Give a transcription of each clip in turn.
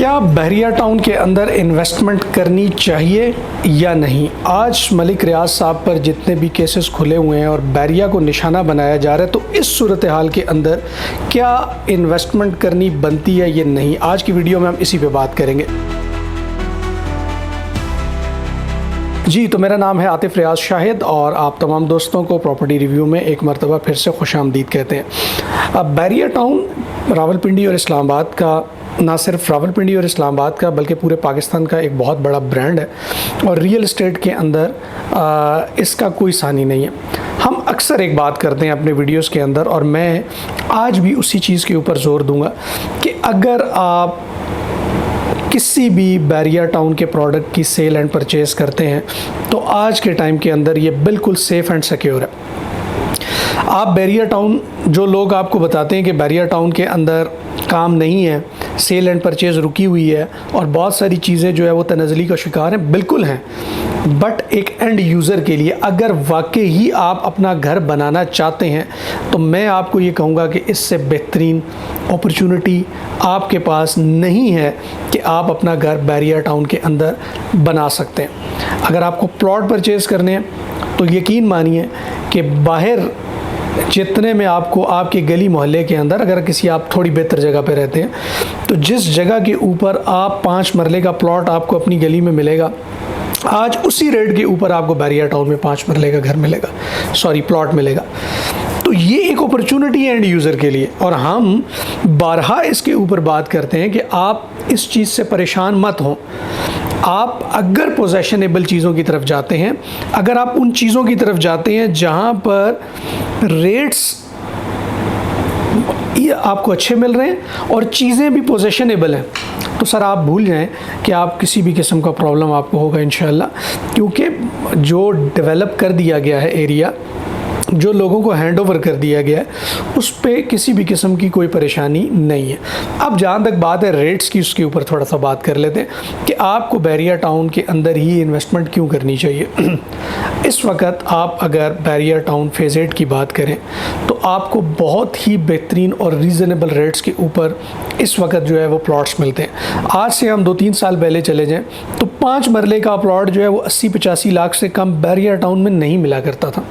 क्या बहरिया टाउन के अंदर इन्वेस्टमेंट करनी चाहिए या नहीं? आज मलिक रियाज साहब पर जितने भी केसेस खुले हुए हैं और बहरिया को निशाना बनाया जा रहा है, तो इस सूरत हाल के अंदर क्या इन्वेस्टमेंट करनी बनती है या नहीं? आज की वीडियो में हम इसी पे बात करेंगे। जी, तो मेरा नाम है आतिफ रियाज शाहिद और आप तमाम दोस्तों को प्रॉपर्टी रिव्यू में एक मरतबा फिर से खुशामदीद कहते हैं। अब बहरिया टाउन रावलपिंडी और इस्लामाबाद का, ना सिर्फ रावलपिंडी और इस्लामाबाद का बल्कि पूरे पाकिस्तान का एक बहुत बड़ा ब्रांड है और रियल एस्टेट के अंदर इसका कोई सानी नहीं है। हम अक्सर एक बात करते हैं अपने वीडियोस के अंदर और मैं आज भी उसी चीज़ के ऊपर ज़ोर दूंगा कि अगर आप किसी भी बहरिया टाउन के प्रोडक्ट की सेल एंड परचेज़ करते हैं तो आज के टाइम के अंदर ये बिल्कुल सेफ़ एंड सिक्योर है। आप बहरिया टाउन, जो लोग आपको बताते हैं कि बहरिया टाउन के अंदर काम नहीं है, सेल एंड परचेज़ रुकी हुई है और बहुत सारी चीज़ें जो है वो तनज़ली का शिकार हैं, बिल्कुल हैं। बट एक एंड यूज़र के लिए अगर वाकई ही आप अपना घर बनाना चाहते हैं तो मैं आपको ये कहूँगा कि इससे बेहतरीन अपॉर्चुनिटी आपके पास नहीं है कि आप अपना घर बहरिया टाउन के अंदर बना सकते हैं। अगर आपको प्लॉट परचेज़ करने हैं तो यकीन मानिए कि बाहर जितने में आपको आपके गली मोहल्ले के अंदर, अगर किसी आप थोड़ी बेहतर जगह पे रहते हैं, तो जिस जगह के ऊपर आप 5 मरले का प्लॉट आपको अपनी गली में मिलेगा, आज उसी रेट के ऊपर आपको बहरिया टाउन में 5 मरले का घर मिलेगा, प्लॉट मिलेगा। तो ये एक अपॉर्चुनिटी है एंड यूज़र के लिए और हम बारहा इसके ऊपर बात करते हैं कि आप इस चीज़ से परेशान मत हों। आप अगर पोजेशनेबल चीज़ों की तरफ जाते हैं, अगर आप उन चीज़ों की तरफ जाते हैं जहां पर रेट्स आपको अच्छे मिल रहे हैं और चीज़ें भी पोजेशनेबल हैं, तो सर आप भूल जाएं कि आप किसी भी किस्म का प्रॉब्लम आपको होगा इंशाल्लाह, क्योंकि जो डेवलप कर दिया गया है एरिया, जो लोगों को हैंड ओवर कर दिया गया है, उस पे किसी भी किस्म की कोई परेशानी नहीं है। अब जहाँ तक बात है रेट्स की, उसके ऊपर थोड़ा सा बात कर लेते हैं कि आपको बहरिया टाउन के अंदर ही इन्वेस्टमेंट क्यों करनी चाहिए। इस वक्त आप अगर बहरिया टाउन फेज़ 8 की बात करें तो आपको बहुत ही बेहतरीन और रीज़नेबल रेट्स के ऊपर इस वक्त जो है वो प्लॉट्स मिलते हैं। आज से हम 2-3 साल पहले चले जाएँ तो 5 मरले का प्लॉट जो है वो 80-85 लाख से कम बहरिया टाउन में नहीं मिला करता था।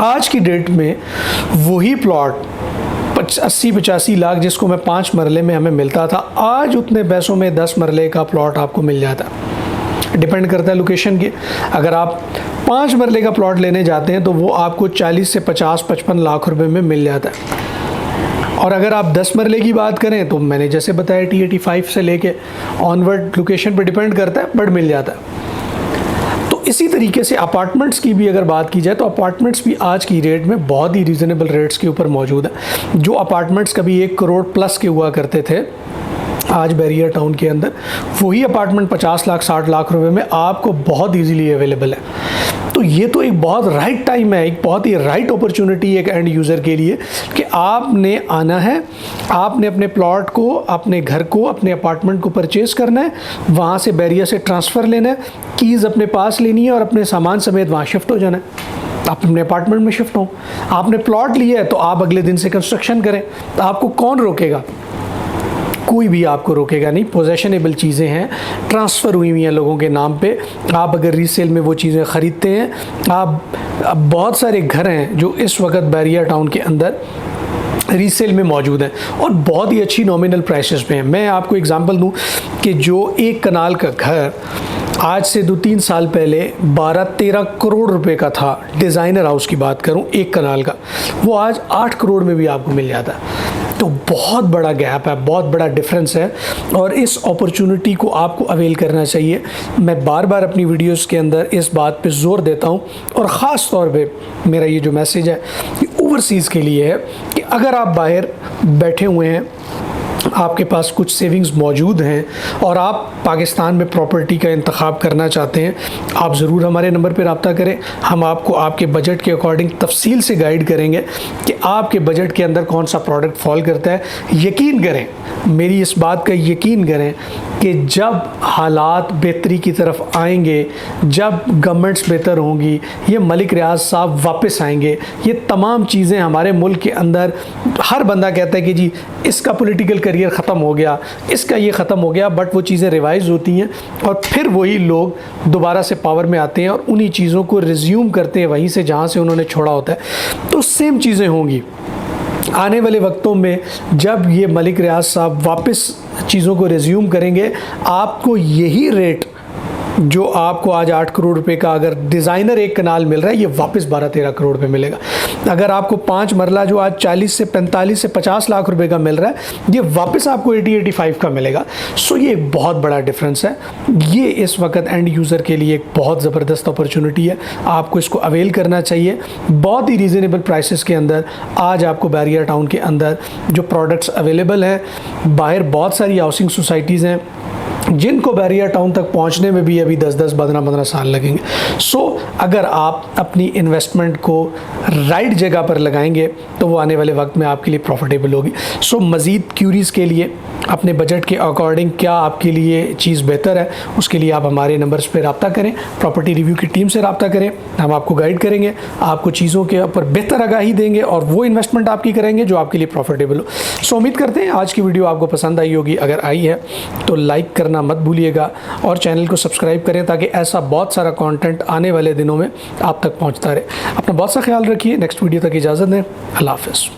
आज की डेट में वही प्लॉट 80-85 लाख जिसको मैं 5 मरले में हमें मिलता था, आज उतने पैसों में 10 मरले का प्लॉट आपको मिल जाता है। डिपेंड करता है लोकेशन की। अगर आप 5 मरले का प्लॉट लेने जाते हैं तो वो आपको 40 से 50-55 लाख रुपए में मिल जाता है। और अगर आप 10 मरले की बात करें तो मैंने जैसे बताया T85 से लेके ऑनवर्ड लोकेशन पर डिपेंड करता है, बट मिल जाता है। इसी तरीके से अपार्टमेंट्स की भी अगर बात की जाए तो अपार्टमेंट्स भी आज की रेट में बहुत ही रीज़नेबल रेट्स के ऊपर मौजूद है। जो अपार्टमेंट्स कभी 1 करोड़ प्लस के हुआ करते थे, आज बहरिया टाउन के अंदर वही अपार्टमेंट 50 लाख 60 लाख रुपए में आपको बहुत इजीली अवेलेबल है। तो ये तो एक बहुत राइट टाइम है, एक बहुत ही राइट अपॉर्चुनिटी एक एंड यूज़र के लिए कि आपने आना है, आपने अपने प्लॉट को, अपने घर को, अपने अपार्टमेंट को परचेज़ करना है, वहाँ से बहरिया से ट्रांसफ़र लेना है, कीज़ अपने पास लेनी है और अपने सामान समेत वहाँ शिफ्ट हो जाना है। आप अपने अपार्टमेंट में शिफ्ट हो, आपने प्लॉट लिया है तो आप अगले दिन से कंस्ट्रक्शन करें, तो आपको कौन रोकेगा? कोई भी आपको रोकेगा नहीं। पोजेशनेबल चीज़ें हैं, ट्रांसफ़र हुई हुई हैं लोगों के नाम पे। आप अगर रीसेल में वो चीज़ें ख़रीदते हैं, आप बहुत सारे घर हैं जो इस वक्त बहरिया टाउन के अंदर रीसेल में मौजूद हैं और बहुत ही अच्छी नॉमिनल प्राइसेस पे हैं। मैं आपको एग्जांपल दूं कि जो 1 कनाल का घर आज से 2-3 साल पहले 12-13 करोड़ रुपए का था, डिज़ाइनर हाउस की बात करूं 1 कनाल का, वो आज 8 करोड़ में भी आपको मिल जाता है। तो बहुत बड़ा गैप है, बहुत बड़ा डिफरेंस है और इस अपॉर्चुनिटी को आपको अवेल करना चाहिए। मैं बार बार अपनी वीडियोस के अंदर इस बात पे ज़ोर देता हूँ और ख़ास तौर पे मेरा ये जो मैसेज है ये ओवरसीज़ के लिए है कि अगर आप बाहर बैठे हुए हैं, आपके पास कुछ सेविंग्स मौजूद हैं और आप पाकिस्तान में प्रॉपर्टी का इंतखाब करना चाहते हैं, आप ज़रूर हमारे नंबर पर रब्ता करें। हम आपको आपके बजट के अकॉर्डिंग तफसील से गाइड करेंगे कि आपके बजट के अंदर कौन सा प्रोडक्ट फॉल करता है। यकीन करें, मेरी इस बात का यकीन करें कि जब हालात बेहतरी की तरफ आएंगे, जब गवर्नमेंट्स बेहतर होंगी, ये मलिक रियाज साहब वापस आएंगे, ये तमाम चीज़ें हमारे मुल्क के अंदर हर बंदा कहता है कि जी इसका पॉलिटिकल करियर ख़त्म हो गया, इसका ये ख़त्म हो गया, बट वो चीज़ें रिवाइज होती हैं और फिर वही लोग दोबारा से पावर में आते हैं और उन्हीं चीज़ों को रिज्यूम करते हैं वहीं से जहाँ से उन्होंने छोड़ा होता है। तो सेम चीज़ें होंगी आने वाले वक्तों में। जब ये मलिक रियाज साहब वापस चीज़ों को रिज्यूम करेंगे, आपको यही रेट जो आपको आज 8 करोड़ रुपए का अगर डिज़ाइनर एक कनाल मिल रहा है, ये वापस 12-13 करोड़ पे मिलेगा। अगर आपको 5 मरला जो आज 40 से 45 से 50 लाख रुपए का मिल रहा है, ये वापस आपको 80-85 का मिलेगा। सो ये एक बहुत बड़ा डिफरेंस है। ये इस वक्त एंड यूज़र के लिए एक बहुत ज़बरदस्त अपॉर्चुनिटी है, आपको इसको अवेल करना चाहिए। बहुत ही रीज़नेबल प्राइसेस के अंदर आज आपको बैरियर टाउन के अंदर जो प्रोडक्ट्स अवेलेबल हैं, बाहर बहुत सारी हाउसिंग सोसाइटीज़ हैं जिनको बैरियर टाउन तक पहुंचने में भी अभी 10-10, 15-15 साल लगेंगे। सो अगर आप अपनी इन्वेस्टमेंट को राइट जगह पर लगाएंगे तो वो आने वाले वक्त में आपके लिए प्रॉफिटेबल होगी। सो मज़ीद क्यूरीज़ के लिए अपने बजट के अकॉर्डिंग क्या आपके लिए चीज़ बेहतर है, उसके लिए आप हमारे नंबर्स पर रब्ता करें, प्रॉपर्टी रिव्यू की टीम से रब्ता करें। हम आपको गाइड करेंगे, आपको चीज़ों के ऊपर बेहतर आगाही देंगे और वो इन्वेस्टमेंट आपकी करेंगे जो आपके लिए प्रॉफिटेबल हो। सो उम्मीद करते हैं आज की वीडियो आपको पसंद आई होगी। अगर आई है तो लाइक करना मत भूलिएगा और चैनल को सब्सक्राइब करें ताकि ऐसा बहुत सारा कंटेंट आने वाले दिनों में आप तक पहुंचता रहे। अपना बहुत सा ख्याल रखिए। नेक्स्ट वीडियो तक इजाज़त दें। अल्लाह हाफ़िज़।